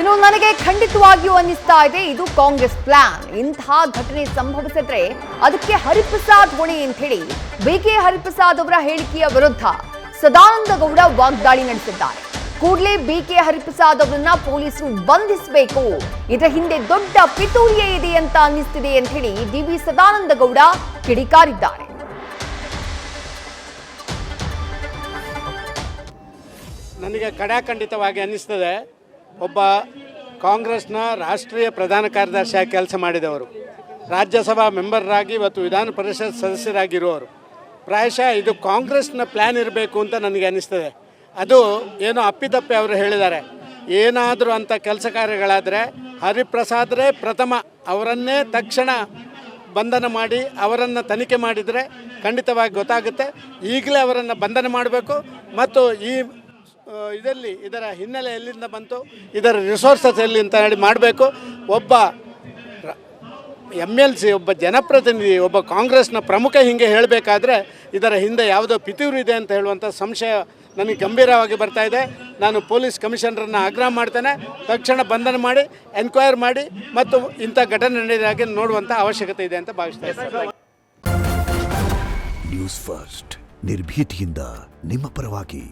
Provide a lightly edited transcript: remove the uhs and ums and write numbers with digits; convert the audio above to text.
ಇನ್ನು ನನಗೆ ಖಂಡಿತವಾಗಿಯೂ ಅನ್ನಿಸ್ತಾ ಇದೆ ಇದು ಕಾಂಗ್ರೆಸ್ ಪ್ಲಾನ್. ಇಂತಹ ಘಟನೆ ಸಂಭವಿಸಿದ್ರೆ ಅದಕ್ಕೆ ಹರಿಪ್ರಸಾದ್ ಹೊಣೆ ಅಂತ ಹೇಳಿ ಬಿಕೆ ಹರಿಪ್ರಸಾದ್ ಅವರ ಹೇಳಿಕೆಯ ವಿರುದ್ಧ ಸದಾನಂದ ಗೌಡ ವಾಗ್ದಾಳಿ ನಡೆಸಿದ್ದಾರೆ. ಕೂಡಲೇ ಬಿಕೆ ಹರಿಪ್ರಸಾದ್ ಅವರನ್ನ ಪೊಲೀಸರು ಬಂಧಿಸಬೇಕು, ಇದರ ಹಿಂದೆ ದೊಡ್ಡ ಪಿತೂರಿಯೇ ಇದೆ ಅಂತ ಅನ್ನಿಸ್ತಿದೆ ಅಂತ ಹೇಳಿ ಡಿವಿ ಸದಾನಂದ ಗೌಡ ಕಿಡಿಕಾರಿದ್ದಾರೆ. ನನಗೆ ಖಡಾಖಂಡಿತವಾಗಿ ಅನ್ನಿಸ್ತದೆ, ಒಬ್ಬ ಕಾಂಗ್ರೆಸ್ನ ರಾಷ್ಟ್ರೀಯ ಪ್ರಧಾನ ಕಾರ್ಯದರ್ಶಿಯಾಗಿ ಕೆಲಸ ಮಾಡಿದವರು, ರಾಜ್ಯಸಭಾ ಮೆಂಬರ್ರಾಗಿ ಇವತ್ತು ವಿಧಾನ ಪರಿಷತ್ ಸದಸ್ಯರಾಗಿರುವವರು. ಪ್ರಾಯಶಃ ಇದು ಕಾಂಗ್ರೆಸ್ನ ಪ್ಲ್ಯಾನ್ ಇರಬೇಕು ಅಂತ ನನಗೆ ಅನ್ನಿಸ್ತದೆ. ಅದು ಏನೋ ಅಪ್ಪಿತಪ್ಪಿ ಅವರು ಹೇಳಿದ್ದಾರೆ. ಏನಾದರೂ ಅಂಥ ಕೆಲಸ ಕಾರ್ಯಗಳಾದರೆ ಹರಿಪ್ರಸಾದ್ರೇ ಪ್ರಥಮ, ಅವರನ್ನೇ ತಕ್ಷಣ ಬಂಧನ ಮಾಡಿ ಅವರನ್ನು ತನಿಖೆ ಮಾಡಿದರೆ ಖಂಡಿತವಾಗಿ ಗೊತ್ತಾಗುತ್ತೆ. ಈಗಲೇ ಅವರನ್ನು ಬಂಧನ ಮಾಡಬೇಕು ಮತ್ತು ಇದರ ಹಿನ್ನೆಲೆ ಎಲ್ಲಿಂದ ಬಂತು, ಇದರ ರಿಸೋರ್ಸಸ್ ಎಲ್ಲಿ ಅಂತ ಹೇಳಿ ಮಾಡಬೇಕು. ಒಬ್ಬ MLC, ಒಬ್ಬ ಜನಪ್ರತಿನಿಧಿ, ಒಬ್ಬ ಕಾಂಗ್ರೆಸ್ನ ಪ್ರಮುಖ ಹೀಗೆ ಹೇಳಬೇಕಾದ್ರೆ ಇದರ ಹಿಂದೆ ಯಾವುದೋ ಪಿತೂರು ಇದೆ ಅಂತ ಹೇಳುವಂಥ ಸಂಶಯ ನನಗೆ ಗಂಭೀರವಾಗಿ ಬರ್ತಾ ಇದೆ. ನಾನು ಪೊಲೀಸ್ ಕಮಿಷನರನ್ನು ಆಗ್ರಹ ಮಾಡ್ತೇನೆ, ತಕ್ಷಣ ಬಂಧನ ಮಾಡಿ ಎನ್ಕ್ವೈರ್ ಮಾಡಿ ಮತ್ತು ಇಂಥ ಘಟನೆ ನಡೆದಾಗೆ ನೋಡುವಂಥ ಅವಶ್ಯಕತೆ ಇದೆ ಅಂತ ಭಾವಿಸ್ತಾ ಇದ್ದೇನೆ. ನ್ಯೂಸ್ ಫಸ್ಟ್, ನಿರ್ಭೀತಿಯಿಂದ ನಿಮ್ಮ ಪರವಾಗಿ.